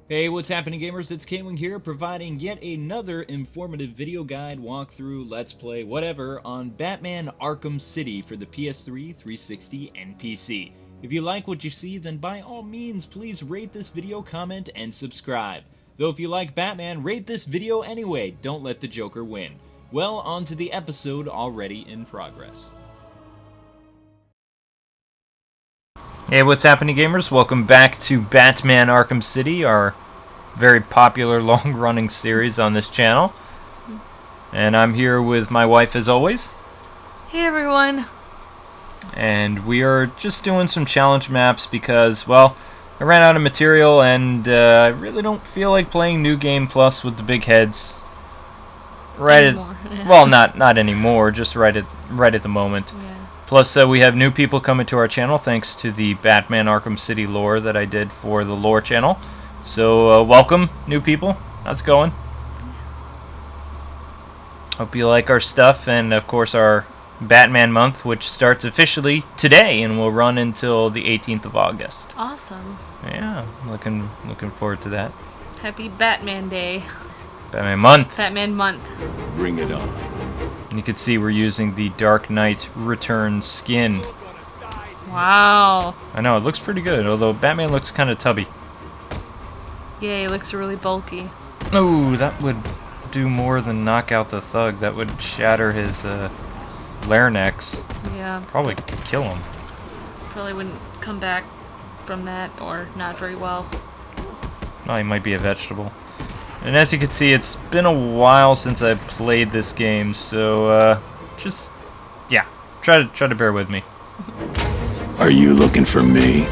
Hey, what's happening, gamers? It's Kwing here, providing yet another informative video guide, walkthrough, let's play, whatever, on Batman Arkham City for the PS3, 360, and PC. If you like what you see, then by all means, please rate this video, comment, and subscribe. Though if you like Batman, rate this video anyway, don't let the Joker win. Well, on to the episode already in progress. Hey, what's happening, gamers? Welcome back to Batman Arkham City, our very popular long-running series on this channel. And I'm here with my wife as always. Hey everyone. And we are just doing some challenge maps because, well, I ran out of material and I really don't feel like playing New Game Plus with the big heads. Well, not anymore, just right at the moment. Yeah. Plus, we have new people coming to our channel thanks to the Batman Arkham City lore that I did for the lore channel. So, welcome, new people. How's it going? Hope you like our stuff, and of course our Batman month, which starts officially today and will run until the 18th of August. Awesome. Yeah, looking forward to that. Happy Batman Day. Batman month. Batman month. Bring it on. And you can see we're using the Dark Knight Returns skin. Wow. I know, it looks pretty good, although Batman looks kind of tubby. Yeah, he looks really bulky. Oh, that would do more than knock out the thug. That would shatter his larynx. Yeah. Probably kill him. Probably wouldn't come back from that, or not very well. Oh, he might be a vegetable. And as you can see, it's been a while since I played this game, so just try to bear with me. Are you looking for me?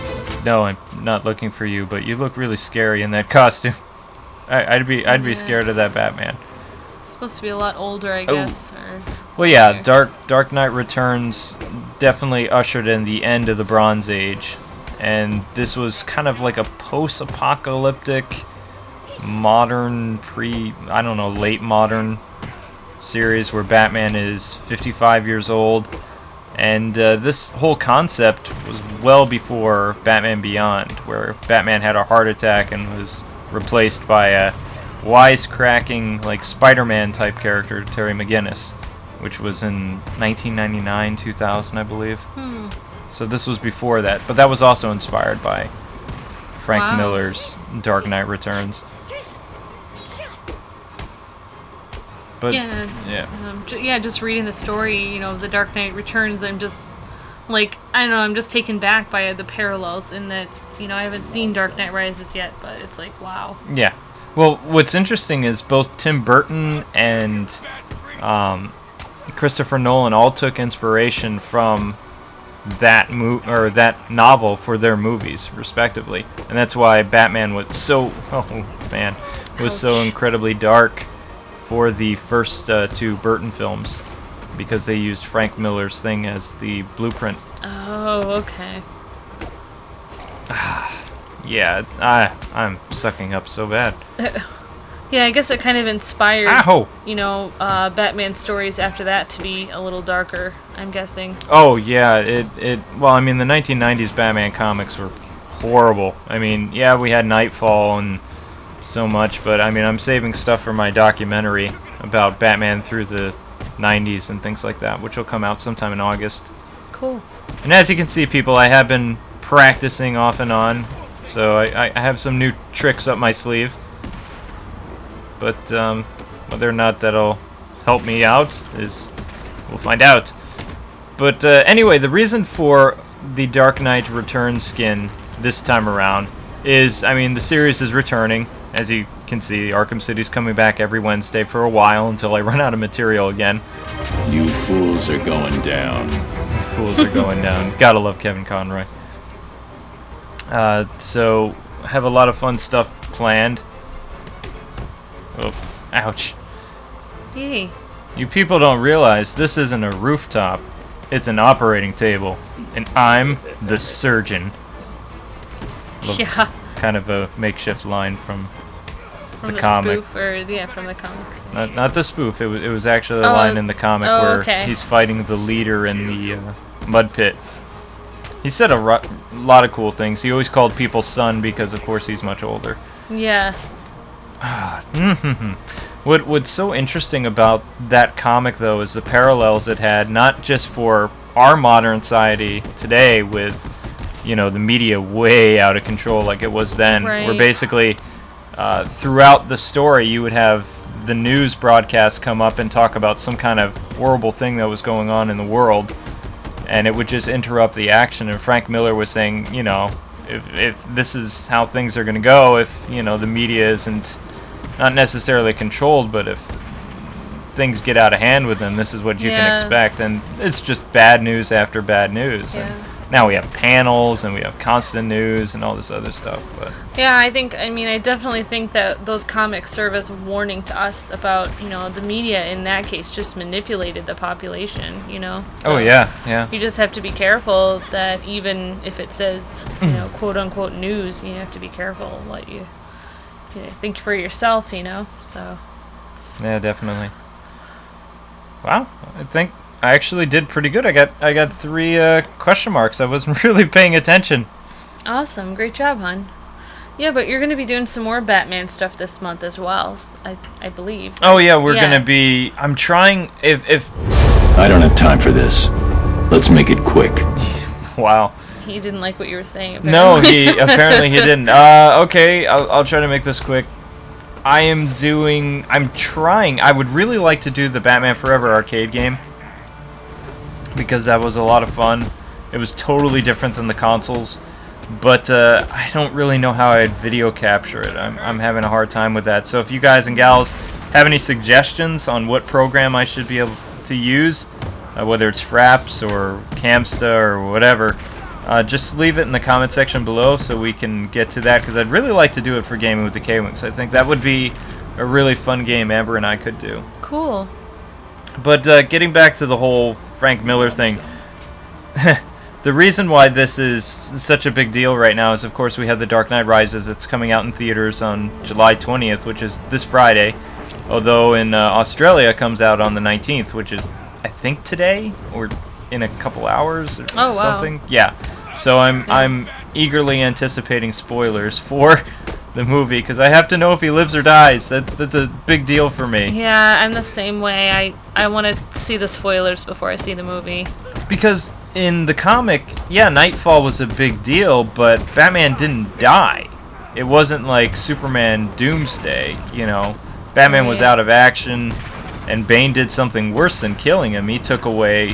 No, I'm not looking for you, but you look really scary in that costume. I'd be scared of that Batman. It's supposed to be a lot older, I guess. Or well, yeah, Dark Knight Returns definitely ushered in the end of the Bronze Age, and this was kind of like a post-apocalyptic, modern, late modern series where Batman is 55 years old, and this whole concept was well before Batman Beyond, where Batman had a heart attack and was replaced by a wisecracking, like, Spider-Man type character, Terry McGinnis, which was in 1999, 2000, I believe. So this was before that, but that was also inspired by Frank Miller's Dark Knight Returns. But yeah, just reading the story, The Dark Knight Returns, I'm just, I'm just taken back by the parallels in that, I haven't seen Dark Knight Rises yet, but it's like, wow. Yeah. Well, what's interesting is both Tim Burton and Christopher Nolan all took inspiration from that novel for their movies, respectively, and that's why Batman was so so incredibly dark for the first two Burton films, because they used Frank Miller's thing as the blueprint. Oh, okay. Yeah, I'm sucking up so bad. Yeah, I guess it kind of inspired, Ow! Batman stories after that to be a little darker, I'm guessing. Oh, yeah, well, I mean, the 1990s Batman comics were horrible. I mean, yeah, we had Nightfall and so much, but I mean, I'm saving stuff for my documentary about Batman through the 90s and things like that, which will come out sometime in August. Cool. And as you can see, people, I have been practicing off and on, so I have some new tricks up my sleeve. But whether or not that'll help me out we'll find out. But anyway, the reason for the Dark Knight Returns skin this time around is, I mean, the series is returning. As you can see, Arkham City's coming back every Wednesday for a while until I run out of material again. You fools are going down. You fools are going down. Gotta love Kevin Conroy. So, I have a lot of fun stuff planned. Oh, ouch. Hey. You people don't realize this isn't a rooftop. It's an operating table. And I'm the surgeon. Yeah. Kind of a makeshift line from the comic. spoof, from the comics. Not the spoof. It was actually a line in the comic where he's fighting the leader in the mud pit. He said a lot of cool things. He always called people son because, of course, he's much older. Yeah. What's so interesting about that comic, though, is the parallels it had, not just for our modern society today with, the media way out of control like it was then, Right. where basically throughout the story you would have the news broadcasts come up and talk about some kind of horrible thing that was going on in the world, and it would just interrupt the action. And Frank Miller was saying, if this is how things are going to go, if, the media isn't not necessarily controlled, but if things get out of hand with them, this is what you can expect. And it's just bad news after bad news. Yeah. And now we have panels and we have constant news and all this other stuff. But Yeah, I definitely think that those comics serve as a warning to us about, the media in that case just manipulated the population, So oh yeah. you just have to be careful that even if it says, quote unquote news, you have to be careful what you think for yourself, so. Yeah, definitely. Wow, I think I actually did pretty good. I got 3 question marks. I wasn't really paying attention. Awesome, great job, hon. Yeah, but you're going to be doing some more Batman stuff this month as well, I believe. Oh yeah, we're gonna be. I'm trying. If I don't have time for this. Let's make it quick. wow. He didn't like what you were saying. No, Apparently. apparently he didn't. Okay, I'll try to make this quick. I'm trying. I would really like to do the Batman Forever arcade game, because that was a lot of fun. It was totally different than the consoles, but I don't really know how I'd video capture it. I'm having a hard time with that. So if you guys and gals have any suggestions on what program I should be able to use, whether it's Fraps or Camsta or whatever, just leave it in the comment section below so we can get to that, because I'd really like to do it for Gaming with the K-Wings. I think that would be a really fun game Amber and I could do. Cool. But getting back to the whole Frank Miller thing, the reason why this is such a big deal right now is, of course, we have The Dark Knight Rises. It's coming out in theaters on July 20th, which is this Friday, although in Australia it comes out on the 19th, which is, I think, today or in a couple hours or something. Yeah. So I'm eagerly anticipating spoilers for the movie, because I have to know if he lives or dies. That's a big deal for me. Yeah, I'm the same way. I want to see the spoilers before I see the movie. Because in the comic, yeah, Nightfall was a big deal, but Batman didn't die. It wasn't like Superman Doomsday, Batman was out of action, and Bane did something worse than killing him. He took away,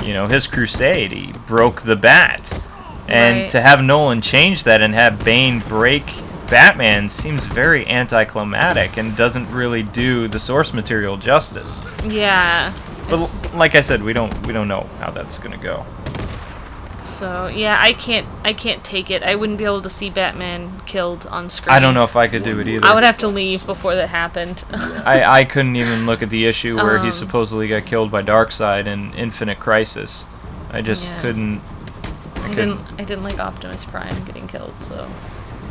his crusade. He broke the bat. And to have Nolan change that and have Bane break Batman seems very anticlimactic and doesn't really do the source material justice. Yeah. But like I said, we don't know how that's gonna go. So yeah, I can't take it. I wouldn't be able to see Batman killed on screen. I don't know if I could do it either. I would have to leave before that happened. I couldn't even look at the issue where he supposedly got killed by Darkseid in Infinite Crisis. I just couldn't. I didn't like Optimus Prime getting killed, so.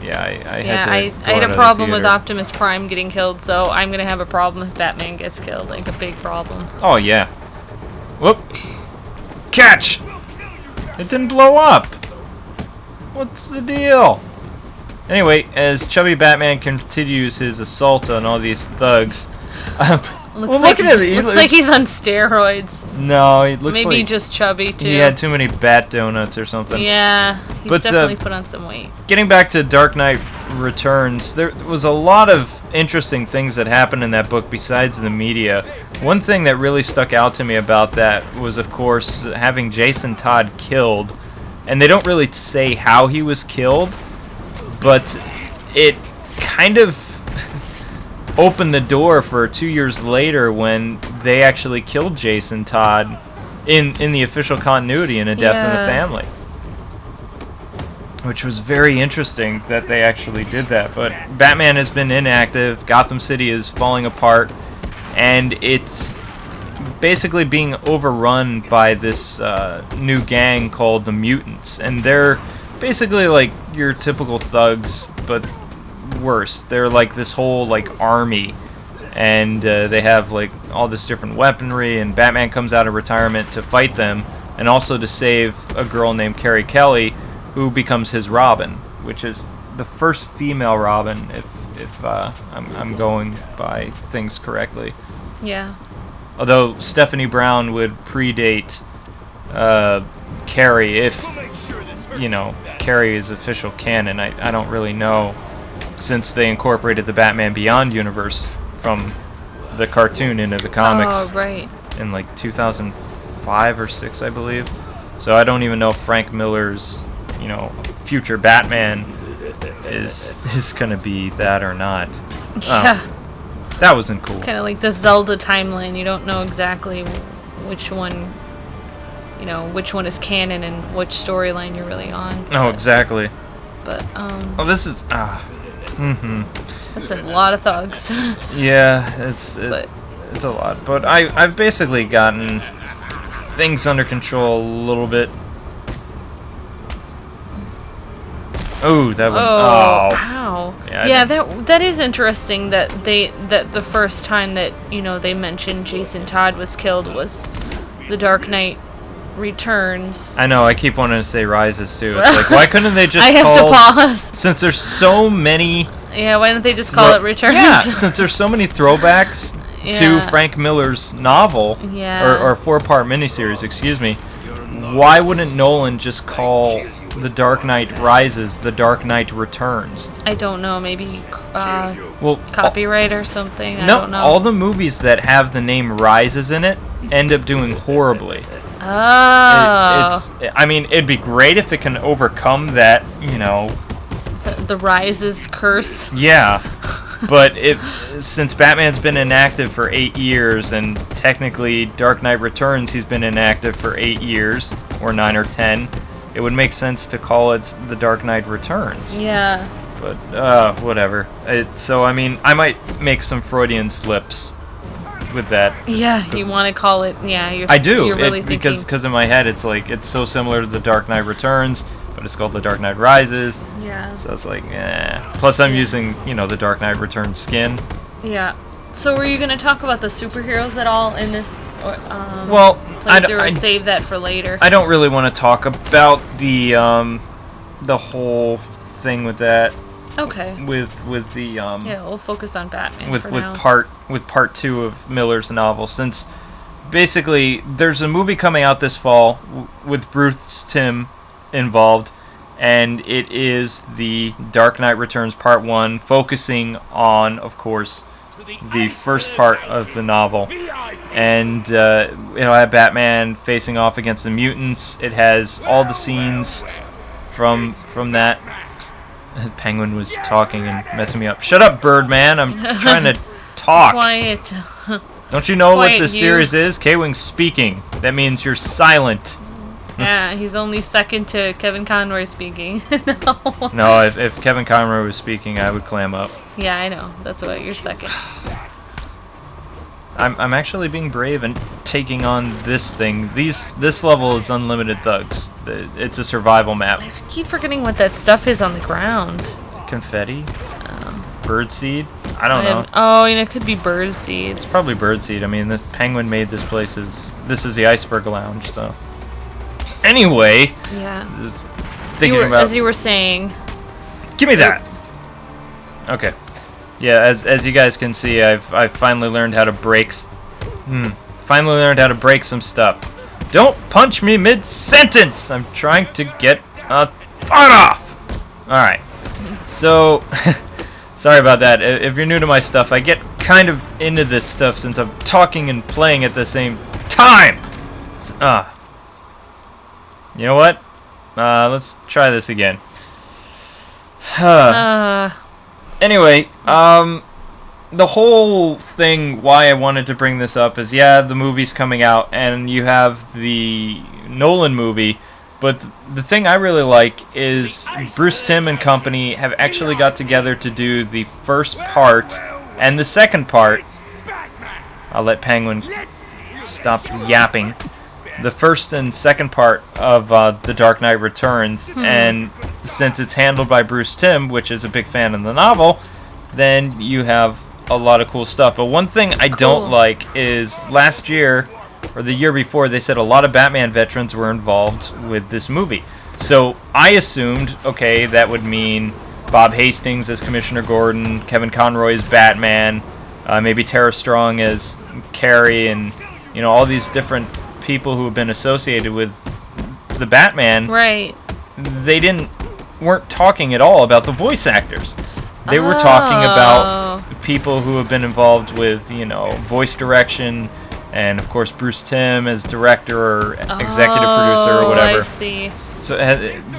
Yeah, I had a problem with Optimus Prime getting killed, so I'm gonna have a problem if Batman gets killed, like a big problem. Oh yeah. Whoop! Catch! It didn't blow up. What's the deal? Anyway, as Chubby Batman continues his assault on all these thugs, Looks like he's on steroids. No, he looks maybe like just chubby too. He had too many bat donuts or something. Yeah, he's definitely put on some weight. Getting back to Dark Knight Returns, there was a lot of interesting things that happened in that book besides the media. One thing that really stuck out to me about that was, of course, having Jason Todd killed. And they don't really say how he was killed, but it kind of opened the door for 2 years later when they actually killed Jason Todd in the official continuity in A Death in the Family. Which was very interesting that they actually did that. But Batman has been inactive, Gotham City is falling apart, and it's basically being overrun by this new gang called the Mutants. And they're basically like your typical thugs, but worse. They're like this whole like army, and they have like all this different weaponry, and Batman comes out of retirement to fight them, and also to save a girl named Carrie Kelly, who becomes his Robin, which is the first female Robin, if I'm going by things correctly. Yeah. Although Stephanie Brown would predate Carrie, if Carrie is official canon. I don't really know, since they incorporated the Batman Beyond universe from the cartoon into the comics. Oh, right. In like 2005 or 6, I believe. So I don't even know if Frank Miller's, future Batman is gonna be that or not. Yeah. That wasn't cool. It's kind of like the Zelda timeline. You don't know exactly which one, which one is canon and which storyline you're really on. Oh, exactly. But this is that's a lot of thugs. Yeah, it's a lot. But I've basically gotten things under control a little bit. Oh, that one. Oh, ow. Yeah, that is interesting that the first time that, they mentioned Jason Todd was killed was The Dark Knight Returns. I know, I keep wanting to say Rises too. It's like, why couldn't they just I have to pause. Since there's so many... Yeah, why don't they just call it Returns? Yeah, since there's so many throwbacks to Frank Miller's novel, or 4-part miniseries, excuse me, why wouldn't Nolan just call The Dark Knight Rises The Dark Knight Returns? I don't know, maybe copyright or something. I don't know. All the movies that have the name Rises in it end up doing horribly. Oh. It'd be great if it can overcome that, The Rises curse. Yeah. But since Batman's been inactive for 8 years, and technically Dark Knight Returns, he's been inactive for 8 years, or 9 or 10, it would make sense to call it The Dark Knight Returns. Yeah. But, whatever. I might make some Freudian slips with that. Yeah, you want to call it, I do. You're really thinking. Because in my head, it's like, it's so similar to The Dark Knight Returns, but it's called The Dark Knight Rises. Yeah. So it's like, Plus, I'm using, The Dark Knight Returns skin. Yeah. So, were you going to talk about the superheroes at all in this? Or save that for later? I don't really want to talk about the whole thing with that. Okay. With the we'll focus on Batman with for now. part 2 of Miller's novel, since basically there's a movie coming out this fall with Bruce Timm involved, and it is the Dark Knight Returns Part 1, focusing on, of course, the first part of the novel. And I have Batman facing off against the mutants. It has all the scenes from that. Penguin was talking and messing me up. Shut up, Birdman. I'm trying to talk. Quiet. Don't you know what Quiet, this series is? K-Wing's speaking. That means you're silent. Yeah, he's only second to Kevin Conroy speaking. No. No, if Kevin Conroy was speaking, I would clam up. Yeah, I know. That's why you're second. I'm actually being brave and taking on this thing. This level is unlimited thugs. It's a survival map. I keep forgetting what that stuff is on the ground. Confetti? Birdseed? I don't know. It could be birdseed. It's probably birdseed. I mean, the Penguin made this place. This is the Iceberg Lounge, so. Anyway. Yeah. As you were saying. Give me that. Okay. Yeah, as you guys can see, I've finally learned how to break. Finally learned how to break some stuff. Don't punch me mid-sentence. I'm trying to get a thought off. All right. So, sorry about that. If you're new to my stuff, I get kind of into this stuff since I'm talking and playing at the same time. You know what? Let's try this again. Anyway, the whole thing, why I wanted to bring this up is, the movie's coming out, and you have the Nolan movie, but the thing I really like is Bruce Timm and company have actually got together to do the first part and the second part. I'll let Penguin stop yapping. The first and second part of The Dark Knight Returns, and since it's handled by Bruce Timm, which is a big fan of the novel, then you have a lot of cool stuff. But one thing I don't like is last year, or the year before, they said a lot of Batman veterans were involved with this movie. So I assumed, okay, that would mean Bob Hastings as Commissioner Gordon, Kevin Conroy as Batman, maybe Tara Strong as Carrie, and all these different people who have been associated with the Batman. Right. They weren't talking at all about the voice actors. They were talking about people who have been involved with, voice direction, and of course Bruce Timm as director or executive producer or whatever. I see. So,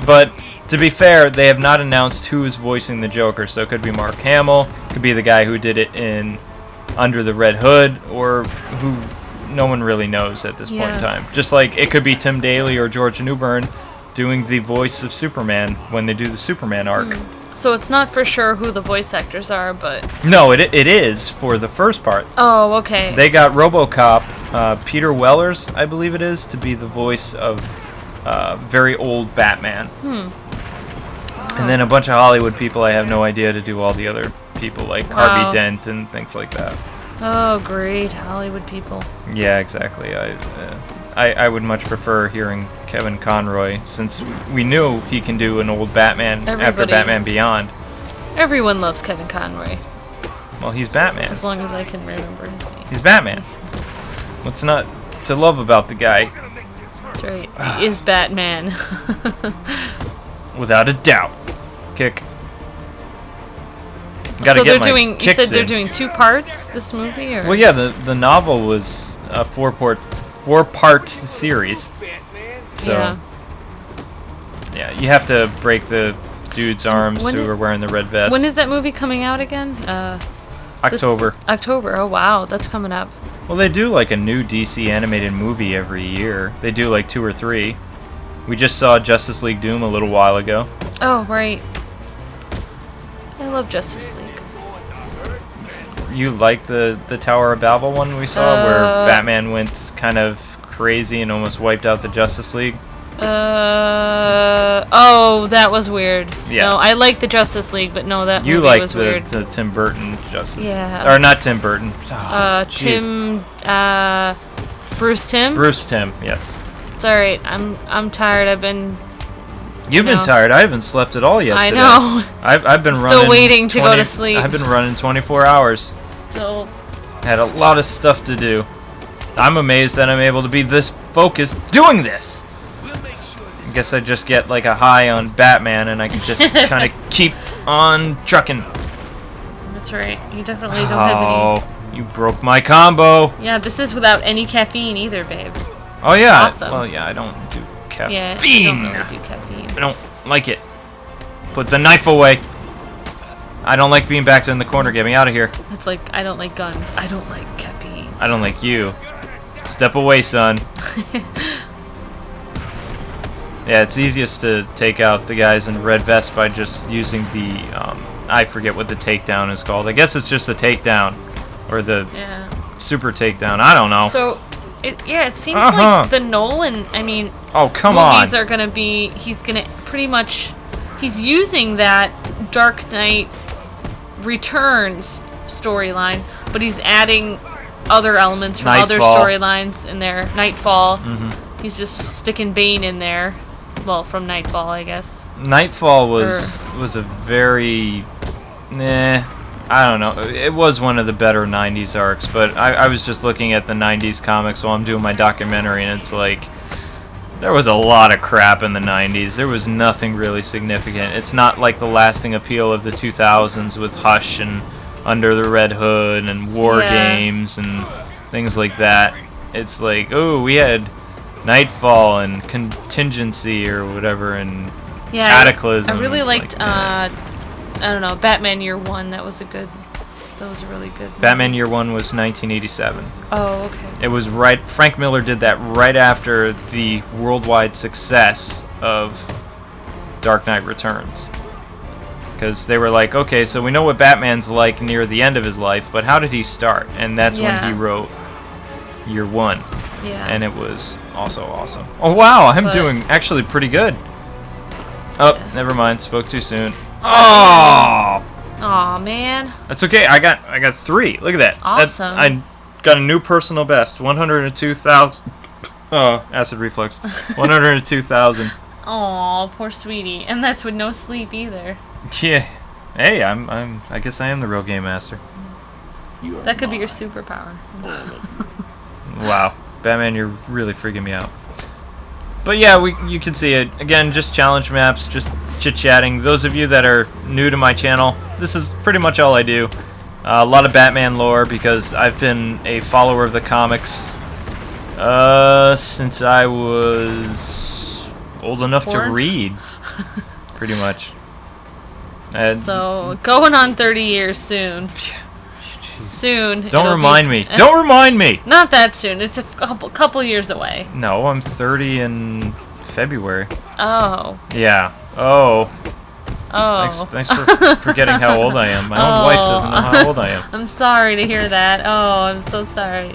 but to be fair, they have not announced who is voicing the Joker. So it could be Mark Hamill, could be the guy who did it in Under the Red Hood, or who no one really knows at this point in time. Just like it could be Tim Daly or George Newbern doing the voice of Superman when they do the Superman arc. So it's not for sure who the voice actors are, but... No, it is for the first part. Oh, okay. They got RoboCop, Peter Wellers, I believe it is, to be the voice of very old Batman. And then a bunch of Hollywood people I have no idea to do all the other people, like Harvey Dent and things like that. Oh, great. Hollywood people. Yeah, exactly. I would much prefer hearing Kevin Conroy, since we knew he can do an old Batman after Batman Beyond. Everyone loves Kevin Conroy. Well, he's Batman. As long as I can remember his name. He's Batman. What's not to love about the guy? That's right. He is Batman. Without a doubt. Kick. So they're doing. You said they're doing 2 parts. This movie, or? Well, yeah. The novel was a 4-part series. So yeah, you have to break the dude's arms who are wearing the red vest. When is that movie coming out again? October. October. Oh wow, that's coming up. Well, they do like a new DC animated movie every year. They do like 2 or 3. We just saw Justice League Doom a little while ago. Oh right. I love Justice League. You like the Tower of Babel one we saw, where Batman went kind of crazy and almost wiped out the Justice League? Oh, that was weird. Yeah. No, I like the Justice League, but no, that movie was weird. You like the Tim Burton Justice. Yeah. Or not Tim Burton. Bruce Timm? Bruce Timm, yes. It's alright. I'm tired. I've been... You've been tired. I haven't slept at all yet today. I know. I've been running... Still waiting to go to sleep. I've been running 24 hours. Still... Had a lot of stuff to do. I'm amazed that I'm able to be this focused doing this. I guess I just get like a high on Batman and I can just kind of keep on trucking. That's right. You definitely don't have any... Oh, you broke my combo. Yeah, this is without any caffeine either, babe. Oh, yeah. Awesome. Well, yeah, I don't do caffeine. Yeah, you don't really do caffeine. I don't like it. Put the knife away. I don't like being backed in the corner. Get me out of here. It's like, I don't like guns. I don't like caffeine. I don't like you. Step away, son. Yeah, it's easiest to take out the guys in red vests by just using the, I forget what the takedown is called. I guess it's just the takedown. Or the super takedown. I don't know. So, it seems like the Nolan, oh, come movies on. are going to be, he's going to pretty much, he's using that Dark Knight Returns storyline, but he's adding other elements from other storylines in there. Nightfall. Mm-hmm. He's just sticking Bane in there. Well, from Nightfall, I guess. Nightfall was a very... I don't know. It was one of the better 90s arcs, but I was just looking at the 90s comics while I'm doing my documentary, and it's like... There was a lot of crap in the 90s. There was nothing really significant. It's not like the lasting appeal of the 2000s with Hush and Under the Red Hood and War Games and things like that. It's like, oh, we had Nightfall and Contingency or whatever and Cataclysm. I really liked, like, I don't know, Batman Year One. That was a really good movie. Batman Year One was 1987. Oh, okay. It was right. Frank Miller did that right after the worldwide success of Dark Knight Returns. Because they were like, okay, so we know what Batman's like near the end of his life, but how did he start? And that's when he wrote Year One. Yeah. And it was also awesome. Oh, wow, I'm doing actually pretty good. Oh, never mind, spoke too soon. Oh! Aw, man. That's okay, I got 3. Look at that. Awesome. I got a new personal best. 102,000. Oh, acid reflux. 102,000. Aw, poor sweetie. And that's with no sleep either. Yeah. Hey, I guess I am the real game master. That could be your superpower. Wow, Batman, you're really freaking me out. But yeah, you can see it again. Just challenge maps, just chit-chatting. Those of you that are new to my channel, this is pretty much all I do. A lot of Batman lore because I've been a follower of the comics since I was old enough to read, pretty much. And So, going on 30 years soon. Soon. don't remind me. Don't remind me! Not that soon. It's a couple years away. No, I'm 30 in February. Oh. Yeah. Oh. Oh. Thanks for forgetting how old I am. My own wife doesn't know how old I am. I'm sorry to hear that. Oh, I'm so sorry.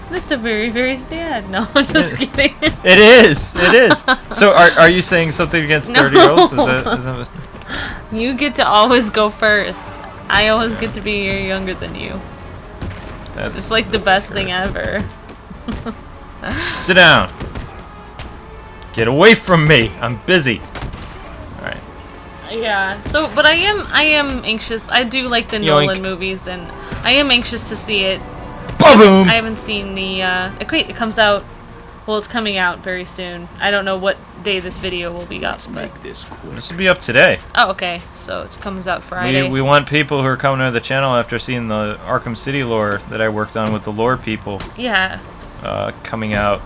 That's so very, very sad. No, I'm just kidding. It is. It is. So are you saying something against 30-year-olds? Is that You get to always go first. I always get to be a year younger than you. It's like the best thing ever. Sit down. Get away from me. I'm busy. All right. Yeah. So, but I am anxious. I do like the Nolan movies, and I am anxious to see it. Boom. I haven't seen the. It comes out. Well, it's coming out very soon. I don't know what day this video will be up, but This will be up today. oh, okay. So it comes out Friday. We want people who are coming to the channel after seeing the Arkham City lore that I worked on with the lore people. Yeah. Coming out.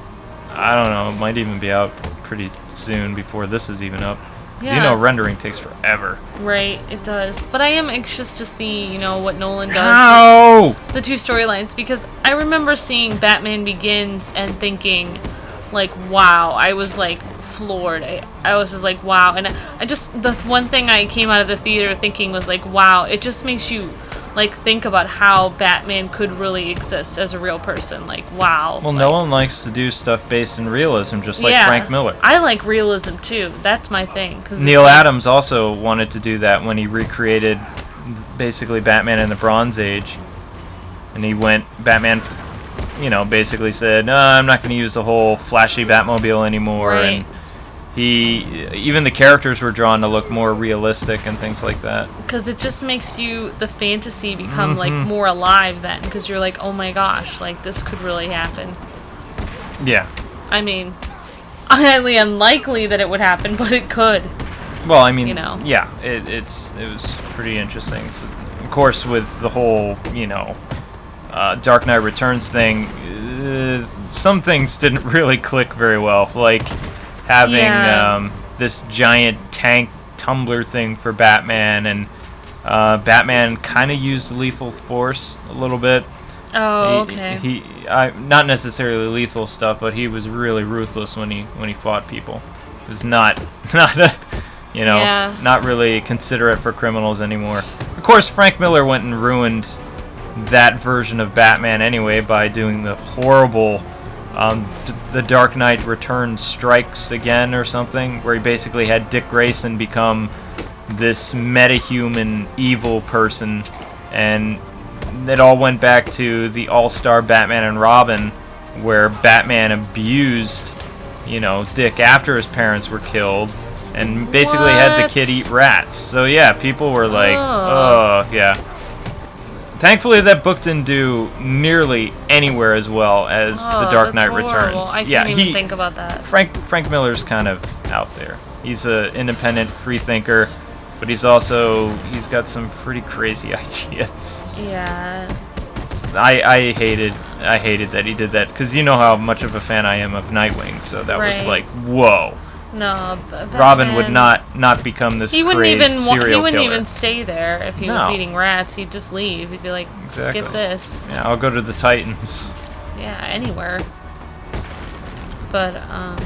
I don't know. It might even be out pretty soon before this is even up. Because you know rendering takes forever. Right, it does. But I am anxious to see, what Nolan does Ow! with the two storylines, because I remember seeing Batman Begins and thinking, like, wow. I was, like, floored. I was just like, wow. And the one thing I came out of the theater thinking was, like, wow. It just makes you, like, think about how Batman could really exist as a real person. Like, wow. Well, like, no one likes to do stuff based in realism, just like Frank Miller. I like realism, too. That's my thing. Neil Adams also wanted to do that when he recreated basically Batman in the Bronze Age. And he went, Batman, basically said, no, I'm not going to use the whole flashy Batmobile anymore. Right. And even the characters were drawn to look more realistic and things like that. Because it just makes the fantasy become, like, more alive then. Because you're like, oh my gosh, like, this could really happen. Yeah. I mean, highly unlikely that it would happen, but it could. Well, I mean, yeah, it was pretty interesting. So, of course, with the whole, Dark Knight Returns thing, some things didn't really click very well. Like having this giant tank tumbler thing for Batman, and Batman kind of used lethal force a little bit. Oh, okay. He not necessarily lethal stuff, but he was really ruthless when he fought people. It was not really considerate for criminals anymore. Of course, Frank Miller went and ruined that version of Batman anyway by doing the horrible The Dark Knight Returns Strikes Again or something, where he basically had Dick Grayson become this metahuman evil person, and it all went back to the all-star Batman and Robin, where Batman abused, Dick after his parents were killed, and basically had the kid eat rats. So yeah, people were like, oh yeah. Thankfully, that book didn't do nearly anywhere as well as The Dark Knight Returns. I can't even think about that. Frank Miller's kind of out there. He's an independent free thinker, but he's got some pretty crazy ideas. Yeah. I hated that he did that, because you know how much of a fan I am of Nightwing, so that was like, whoa. No, Batman, Robin would not become this serial killer. He wouldn't even stay there if he was eating rats. He'd just leave. He'd be like, skip this. Yeah, I'll go to the Titans. Yeah, anywhere. But yeah.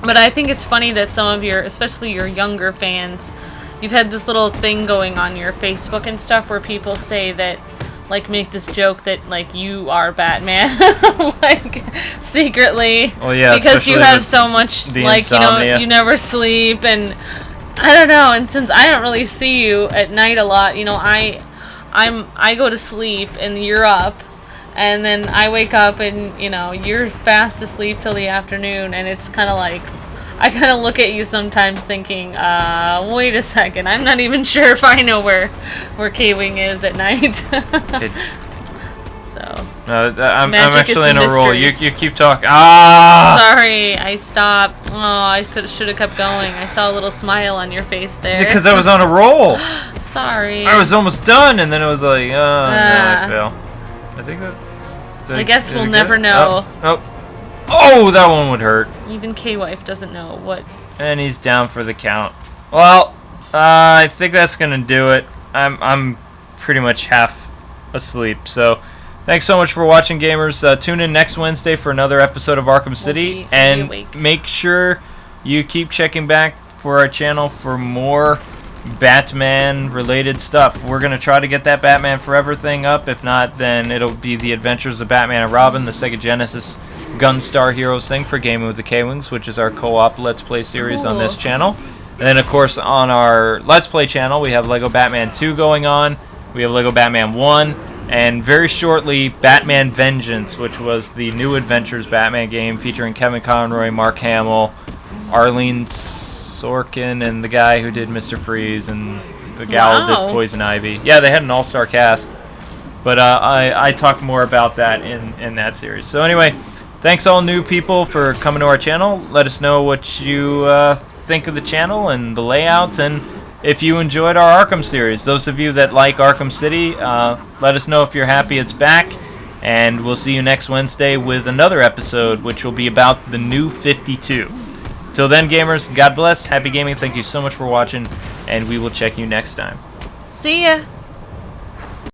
But I think it's funny that some of especially your younger fans, you've had this little thing going on your Facebook and stuff where people say that, like, make this joke that, like, you are Batman, like, secretly. Oh, yeah, because you have so much, like, insomnia. you never sleep, and I don't know, and since I don't really see you at night a lot, I go to sleep, and you're up, and then I wake up, and, you're fast asleep till the afternoon, and it's kind of like, I kind of look at you sometimes thinking, wait a second, I'm not even sure if I know where K-Wing is at night. So. I'm Magic is actually in the a roll. mystery. You keep talking. Ah! Sorry, I stopped. Oh, I should have kept going. I saw a little smile on your face there. Because I was on a roll. Sorry. I was almost done, and then it was like, oh, no, I fail. I think that. I guess we'll never know. Oh, that one would hurt. Even K-Wife doesn't know what. And he's down for the count. Well, I think that's gonna do it. I'm pretty much half asleep. So, thanks so much for watching, gamers. Tune in next Wednesday for another episode of Arkham City, and make sure you keep checking back for our channel for more Batman-related stuff. We're gonna try to get that Batman Forever thing up. If not, then it'll be the Adventures of Batman and Robin, the Sega Genesis Gunstar Heroes thing for Gaming with the K-Wings, which is our co-op Let's Play series on this channel. And then, of course, on our Let's Play channel, we have Lego Batman 2 going on. We have Lego Batman 1. And very shortly, Batman Vengeance, which was the New Adventures Batman game featuring Kevin Conroy, Mark Hamill, Arlene Sorkin, and the guy who did Mr. Freeze, and the gal who did Poison Ivy. Yeah, they had an all-star cast. But I talk more about that in that series. So anyway, thanks all new people for coming to our channel. Let us know what you think of the channel and the layout, and if you enjoyed our Arkham series. Those of you that like Arkham City, let us know if you're happy it's back. And we'll see you next Wednesday with another episode, which will be about the New 52. Till then, gamers, God bless, happy gaming, thank you so much for watching, and we will check you next time. See ya!